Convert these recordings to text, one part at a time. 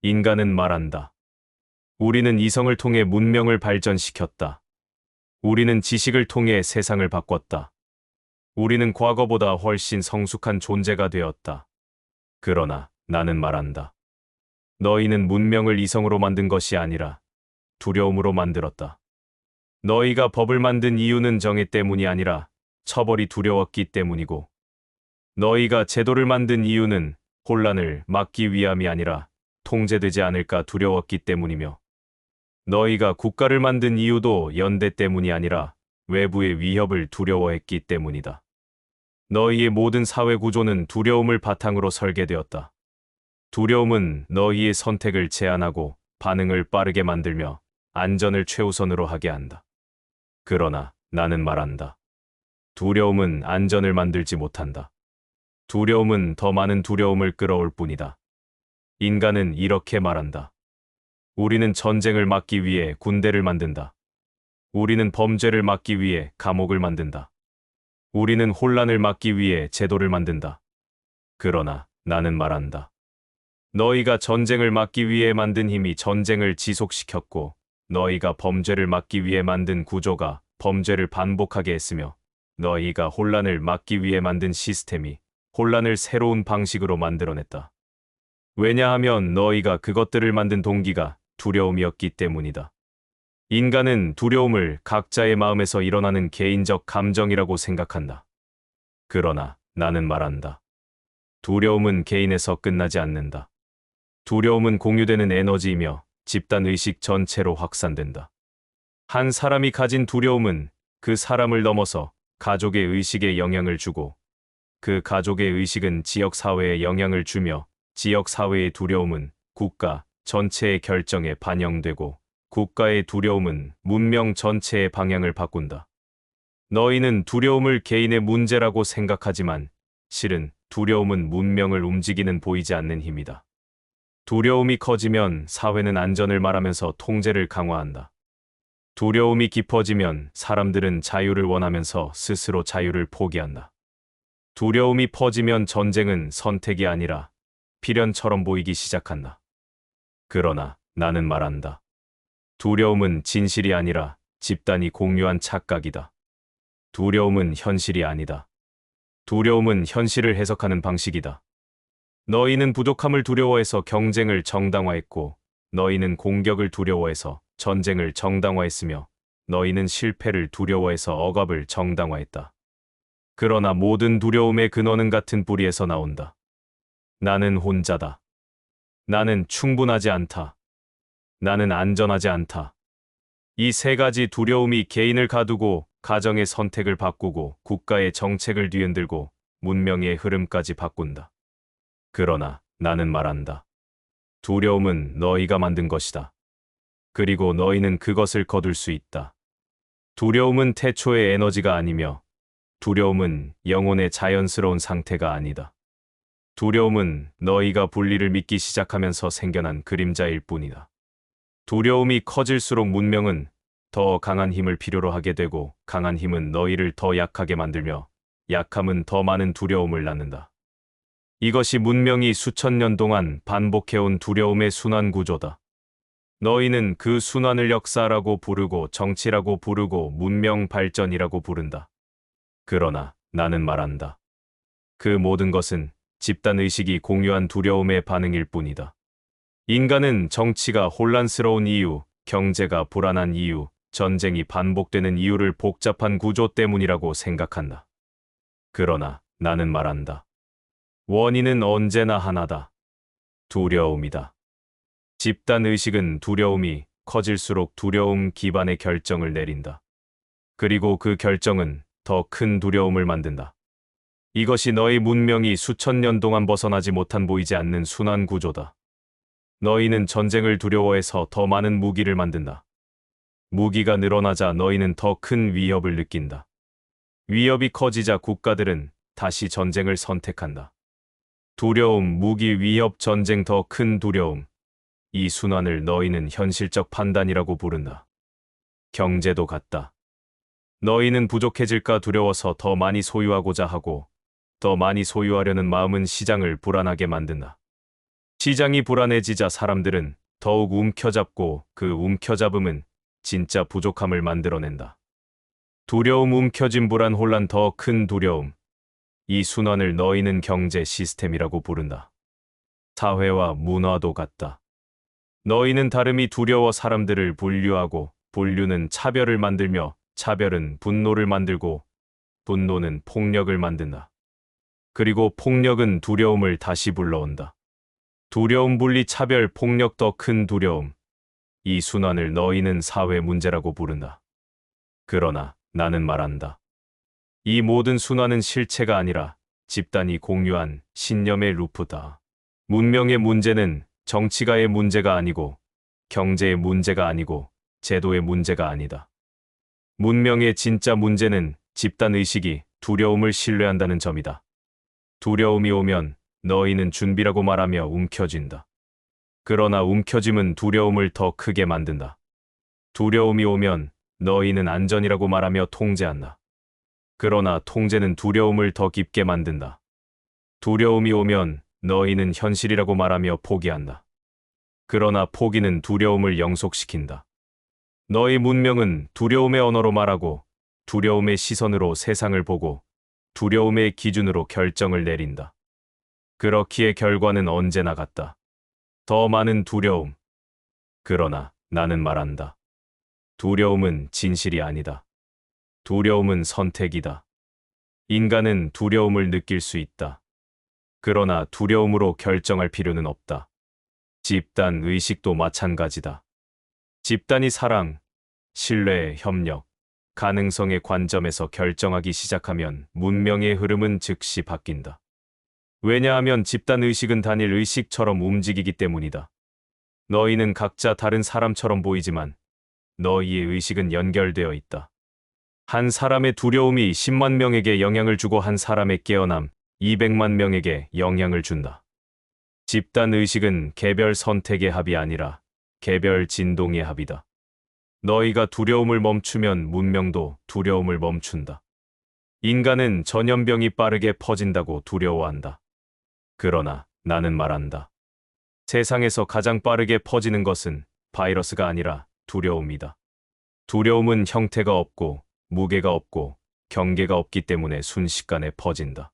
인간은 말한다. 우리는 이성을 통해 문명을 발전시켰다. 우리는 지식을 통해 세상을 바꿨다. 우리는 과거보다 훨씬 성숙한 존재가 되었다. 그러나 나는 말한다. 너희는 문명을 이성으로 만든 것이 아니라 두려움으로 만들었다. 너희가 법을 만든 이유는 정의 때문이 아니라 처벌이 두려웠기 때문이고, 너희가 제도를 만든 이유는 혼란을 막기 위함이 아니라 통제되지 않을까 두려웠기 때문이며, 너희가 국가를 만든 이유도 연대 때문이 아니라 외부의 위협을 두려워했기 때문이다. 너희의 모든 사회 구조는 두려움을 바탕으로 설계되었다. 두려움은 너희의 선택을 제한하고 반응을 빠르게 만들며 안전을 최우선으로 하게 한다. 그러나 나는 말한다. 두려움은 안전을 만들지 못한다. 두려움은 더 많은 두려움을 끌어올 뿐이다. 인간은 이렇게 말한다. 우리는 전쟁을 막기 위해 군대를 만든다. 우리는 범죄를 막기 위해 감옥을 만든다. 우리는 혼란을 막기 위해 제도를 만든다. 그러나 나는 말한다. 너희가 전쟁을 막기 위해 만든 힘이 전쟁을 지속시켰고, 너희가 범죄를 막기 위해 만든 구조가 범죄를 반복하게 했으며, 너희가 혼란을 막기 위해 만든 시스템이 혼란을 새로운 방식으로 만들어냈다. 왜냐하면 너희가 그것들을 만든 동기가 두려움이었기 때문이다. 인간은 두려움을 각자의 마음에서 일어나는 개인적 감정이라고 생각한다. 그러나 나는 말한다. 두려움은 개인에서 끝나지 않는다. 두려움은 공유되는 에너지이며 집단의식 전체로 확산된다. 한 사람이 가진 두려움은 그 사람을 넘어서 가족의 의식에 영향을 주고, 그 가족의 의식은 지역사회에 영향을 주며, 지역사회의 두려움은 국가 전체의 결정에 반영되고, 국가의 두려움은 문명 전체의 방향을 바꾼다. 너희는 두려움을 개인의 문제라고 생각하지만 실은 두려움은 문명을 움직이는 보이지 않는 힘이다. 두려움이 커지면 사회는 안전을 말하면서 통제를 강화한다. 두려움이 깊어지면 사람들은 자유를 원하면서 스스로 자유를 포기한다. 두려움이 퍼지면 전쟁은 선택이 아니라 필연처럼 보이기 시작한다. 그러나 나는 말한다. 두려움은 진실이 아니라 집단이 공유한 착각이다. 두려움은 현실이 아니다. 두려움은 현실을 해석하는 방식이다. 너희는 부족함을 두려워해서 경쟁을 정당화했고, 너희는 공격을 두려워해서 전쟁을 정당화했으며, 너희는 실패를 두려워해서 억압을 정당화했다. 그러나 모든 두려움의 근원은 같은 뿌리에서 나온다. 나는 혼자다. 나는 충분하지 않다. 나는 안전하지 않다. 이 세 가지 두려움이 개인을 가두고 가정의 선택을 바꾸고 국가의 정책을 뒤흔들고 문명의 흐름까지 바꾼다. 그러나 나는 말한다. 두려움은 너희가 만든 것이다. 그리고 너희는 그것을 거둘 수 있다. 두려움은 태초의 에너지가 아니며, 두려움은 영혼의 자연스러운 상태가 아니다. 두려움은 너희가 분리를 믿기 시작하면서 생겨난 그림자일 뿐이다. 두려움이 커질수록 문명은 더 강한 힘을 필요로 하게 되고, 강한 힘은 너희를 더 약하게 만들며, 약함은 더 많은 두려움을 낳는다. 이것이 문명이 수천 년 동안 반복해온 두려움의 순환 구조다. 너희는 그 순환을 역사라고 부르고 정치라고 부르고 문명 발전이라고 부른다. 그러나 나는 말한다. 그 모든 것은 집단의식이 공유한 두려움의 반응일 뿐이다. 인간은 정치가 혼란스러운 이유, 경제가 불안한 이유, 전쟁이 반복되는 이유를 복잡한 구조 때문이라고 생각한다. 그러나 나는 말한다. 원인은 언제나 하나다. 두려움이다. 집단의식은 두려움이 커질수록 두려움 기반의 결정을 내린다. 그리고 그 결정은 더 큰 두려움을 만든다. 이것이 너희 문명이 수천 년 동안 벗어나지 못한 보이지 않는 순환 구조다. 너희는 전쟁을 두려워해서 더 많은 무기를 만든다. 무기가 늘어나자 너희는 더 큰 위협을 느낀다. 위협이 커지자 국가들은 다시 전쟁을 선택한다. 두려움, 무기, 위협, 전쟁, 더 큰 두려움. 이 순환을 너희는 현실적 판단이라고 부른다. 경제도 같다. 너희는 부족해질까 두려워서 더 많이 소유하고자 하고, 더 많이 소유하려는 마음은 시장을 불안하게 만든다. 시장이 불안해지자 사람들은 더욱 움켜잡고 그 움켜잡음은 진짜 부족함을 만들어낸다. 두려움, 움켜짐, 불안, 혼란, 더 큰 두려움. 이 순환을 너희는 경제 시스템이라고 부른다. 사회와 문화도 같다. 너희는 다름이 두려워 사람들을 분류하고, 분류는 차별을 만들며, 차별은 분노를 만들고, 분노는 폭력을 만든다. 그리고 폭력은 두려움을 다시 불러온다. 두려움, 분리, 차별, 폭력, 더 큰 두려움. 이 순환을 너희는 사회 문제라고 부른다. 그러나 나는 말한다. 이 모든 순환은 실체가 아니라 집단이 공유한 신념의 루프다. 문명의 문제는 정치가의 문제가 아니고, 경제의 문제가 아니고, 제도의 문제가 아니다. 문명의 진짜 문제는 집단의식이 두려움을 신뢰한다는 점이다. 두려움이 오면 너희는 준비라고 말하며 움켜쥔다. 그러나 움켜짐은 두려움을 더 크게 만든다. 두려움이 오면 너희는 안전이라고 말하며 통제한다. 그러나 통제는 두려움을 더 깊게 만든다. 두려움이 오면 너희는 현실이라고 말하며 포기한다. 그러나 포기는 두려움을 영속시킨다. 너희 문명은 두려움의 언어로 말하고, 두려움의 시선으로 세상을 보고, 두려움의 기준으로 결정을 내린다. 그렇기에 결과는 언제나 같다. 더 많은 두려움. 그러나 나는 말한다. 두려움은 진실이 아니다. 두려움은 선택이다. 인간은 두려움을 느낄 수 있다. 그러나 두려움으로 결정할 필요는 없다. 집단 의식도 마찬가지다. 집단이 사랑, 신뢰, 협력, 가능성의 관점에서 결정하기 시작하면 문명의 흐름은 즉시 바뀐다. 왜냐하면 집단 의식은 단일 의식처럼 움직이기 때문이다. 너희는 각자 다른 사람처럼 보이지만 너희의 의식은 연결되어 있다. 한 사람의 두려움이 10만 명에게 영향을 주고 한 사람의 깨어남 200만 명에게 영향을 준다. 집단 의식은 개별 선택의 합이 아니라 개별 진동의 합이다. 너희가 두려움을 멈추면 문명도 두려움을 멈춘다. 인간은 전염병이 빠르게 퍼진다고 두려워한다. 그러나 나는 말한다. 세상에서 가장 빠르게 퍼지는 것은 바이러스가 아니라 두려움이다. 두려움은 형태가 없고 무게가 없고 경계가 없기 때문에 순식간에 퍼진다.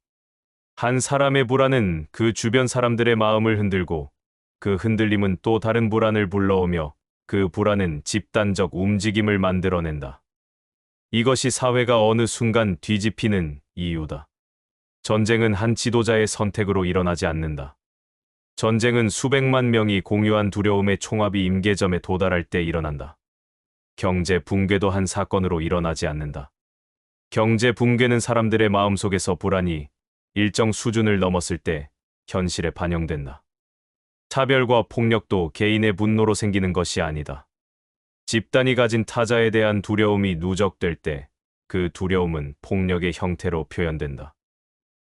한 사람의 불안은 그 주변 사람들의 마음을 흔들고 그 흔들림은 또 다른 불안을 불러오며 그 불안은 집단적 움직임을 만들어낸다. 이것이 사회가 어느 순간 뒤집히는 이유다. 전쟁은 한 지도자의 선택으로 일어나지 않는다. 전쟁은 수백만 명이 공유한 두려움의 총합이 임계점에 도달할 때 일어난다. 경제 붕괴도 한 사건으로 일어나지 않는다. 경제 붕괴는 사람들의 마음속에서 불안이 일정 수준을 넘었을 때 현실에 반영된다. 차별과 폭력도 개인의 분노로 생기는 것이 아니다. 집단이 가진 타자에 대한 두려움이 누적될 때 그 두려움은 폭력의 형태로 표현된다.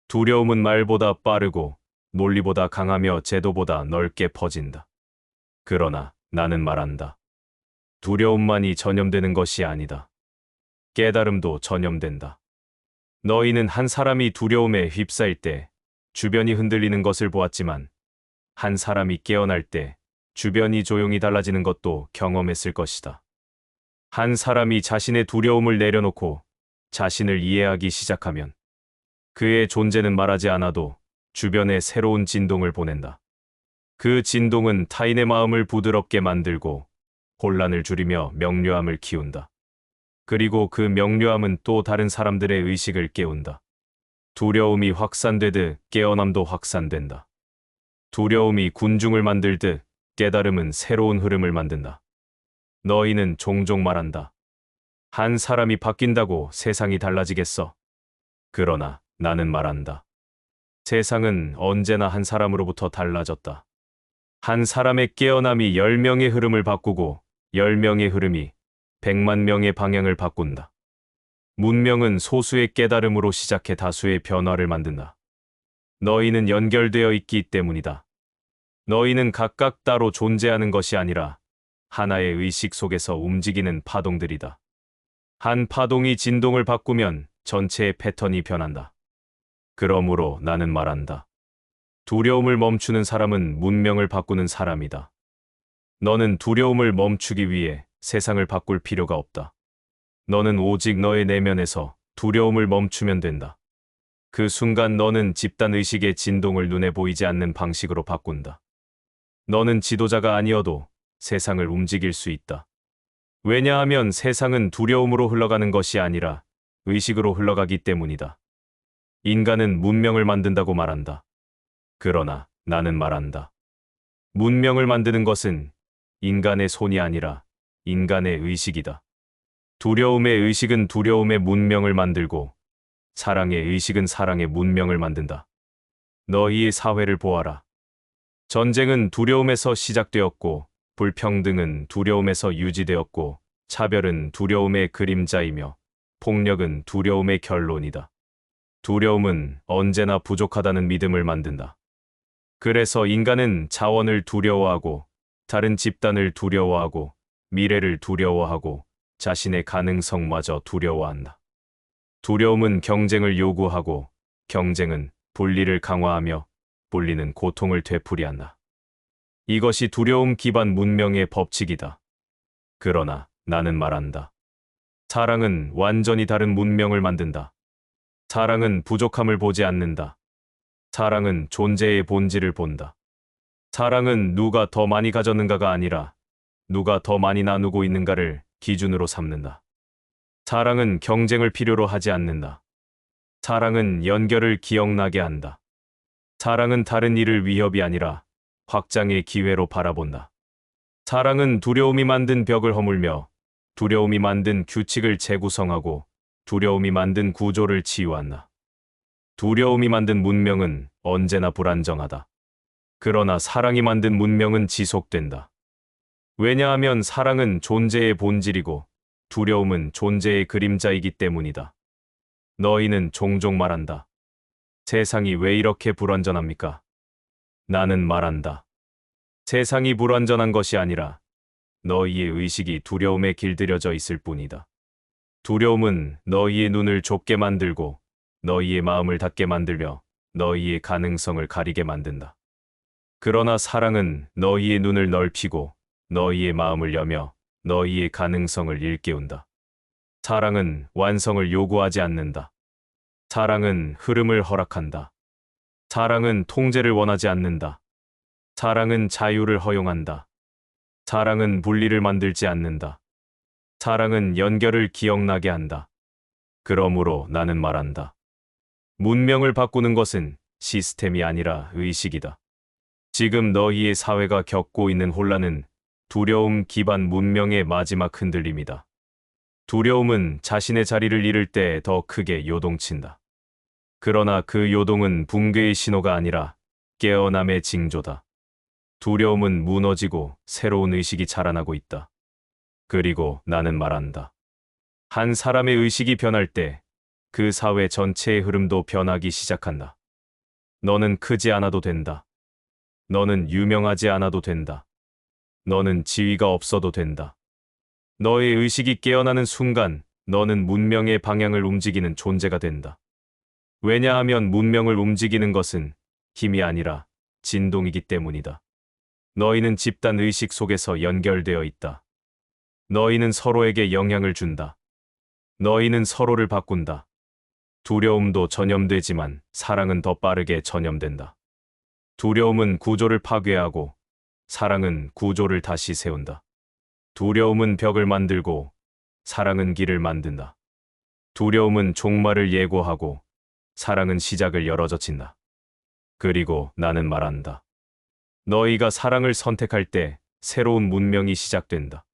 두려움은 말보다 빠르고 논리보다 강하며 제도보다 넓게 퍼진다. 그러나 나는 말한다. 두려움만이 전염되는 것이 아니다. 깨달음도 전염된다. 너희는 한 사람이 두려움에 휩싸일 때 주변이 흔들리는 것을 보았지만 한 사람이 깨어날 때 주변이 조용히 달라지는 것도 경험했을 것이다. 한 사람이 자신의 두려움을 내려놓고 자신을 이해하기 시작하면 그의 존재는 말하지 않아도 주변에 새로운 진동을 보낸다. 그 진동은 타인의 마음을 부드럽게 만들고 혼란을 줄이며 명료함을 키운다. 그리고 그 명료함은 또 다른 사람들의 의식을 깨운다. 두려움이 확산되듯 깨어남도 확산된다. 두려움이 군중을 만들듯 깨달음은 새로운 흐름을 만든다. 너희는 종종 말한다. 한 사람이 바뀐다고 세상이 달라지겠어. 그러나 나는 말한다. 세상은 언제나 한 사람으로부터 달라졌다. 한 사람의 깨어남이 10명의 흐름을 바꾸고 10명의 흐름이 100만 명의 방향을 바꾼다. 문명은 소수의 깨달음으로 시작해 다수의 변화를 만든다. 너희는 연결되어 있기 때문이다. 너희는 각각 따로 존재하는 것이 아니라 하나의 의식 속에서 움직이는 파동들이다. 한 파동이 진동을 바꾸면 전체의 패턴이 변한다. 그러므로 나는 말한다. 두려움을 멈추는 사람은 문명을 바꾸는 사람이다. 너는 두려움을 멈추기 위해 세상을 바꿀 필요가 없다. 너는 오직 너의 내면에서 두려움을 멈추면 된다. 그 순간 너는 집단의식의 진동을 눈에 보이지 않는 방식으로 바꾼다. 너는 지도자가 아니어도 세상을 움직일 수 있다. 왜냐하면 세상은 두려움으로 흘러가는 것이 아니라 의식으로 흘러가기 때문이다. 인간은 문명을 만든다고 말한다. 그러나 나는 말한다. 문명을 만드는 것은 인간의 손이 아니라 인간의 의식이다. 두려움의 의식은 두려움의 문명을 만들고 사랑의 의식은 사랑의 문명을 만든다. 너희의 사회를 보아라. 전쟁은 두려움에서 시작되었고 불평등은 두려움에서 유지되었고 차별은 두려움의 그림자이며 폭력은 두려움의 결론이다. 두려움은 언제나 부족하다는 믿음을 만든다. 그래서 인간은 자원을 두려워하고 다른 집단을 두려워하고 미래를 두려워하고 자신의 가능성마저 두려워한다. 두려움은 경쟁을 요구하고 경쟁은 분리를 강화하며 분리는 고통을 되풀이한다. 이것이 두려움 기반 문명의 법칙이다. 그러나 나는 말한다. 사랑은 완전히 다른 문명을 만든다. 사랑은 부족함을 보지 않는다. 사랑은 존재의 본질을 본다. 사랑은 누가 더 많이 가졌는가가 아니라 누가 더 많이 나누고 있는가를 기준으로 삼는다. 사랑은 경쟁을 필요로 하지 않는다. 사랑은 연결을 기억나게 한다. 사랑은 다른 일을 위협이 아니라 확장의 기회로 바라본다. 사랑은 두려움이 만든 벽을 허물며 두려움이 만든 규칙을 재구성하고 두려움이 만든 구조를 치유한다. 두려움이 만든 문명은 언제나 불안정하다. 그러나 사랑이 만든 문명은 지속된다. 왜냐하면 사랑은 존재의 본질이고 두려움은 존재의 그림자이기 때문이다. 너희는 종종 말한다. 세상이 왜 이렇게 불완전합니까? 나는 말한다. 세상이 불완전한 것이 아니라 너희의 의식이 두려움에 길들여져 있을 뿐이다. 두려움은 너희의 눈을 좁게 만들고 너희의 마음을 닫게 만들며 너희의 가능성을 가리게 만든다. 그러나 사랑은 너희의 눈을 넓히고 너희의 마음을 여며 너희의 가능성을 일깨운다. 사랑은 완성을 요구하지 않는다. 사랑은 흐름을 허락한다. 사랑은 통제를 원하지 않는다. 사랑은 자유를 허용한다. 사랑은 분리를 만들지 않는다. 사랑은 연결을 기억나게 한다. 그러므로 나는 말한다. 문명을 바꾸는 것은 시스템이 아니라 의식이다. 지금 너희의 사회가 겪고 있는 혼란은 두려움 기반 문명의 마지막 흔들림이다. 두려움은 자신의 자리를 잃을 때 더 크게 요동친다. 그러나 그 요동은 붕괴의 신호가 아니라 깨어남의 징조다. 두려움은 무너지고 새로운 의식이 자라나고 있다. 그리고 나는 말한다. 한 사람의 의식이 변할 때 그 사회 전체의 흐름도 변하기 시작한다. 너는 크지 않아도 된다. 너는 유명하지 않아도 된다. 너는 지위가 없어도 된다. 너의 의식이 깨어나는 순간 너는 문명의 방향을 움직이는 존재가 된다. 왜냐하면 문명을 움직이는 것은 힘이 아니라 진동이기 때문이다. 너희는 집단 의식 속에서 연결되어 있다. 너희는 서로에게 영향을 준다. 너희는 서로를 바꾼다. 두려움도 전염되지만 사랑은 더 빠르게 전염된다. 두려움은 구조를 파괴하고 사랑은 구조를 다시 세운다. 두려움은 벽을 만들고 사랑은 길을 만든다. 두려움은 종말을 예고하고 사랑은 시작을 열어젖힌다. 그리고 나는 말한다. 너희가 사랑을 선택할 때 새로운 문명이 시작된다.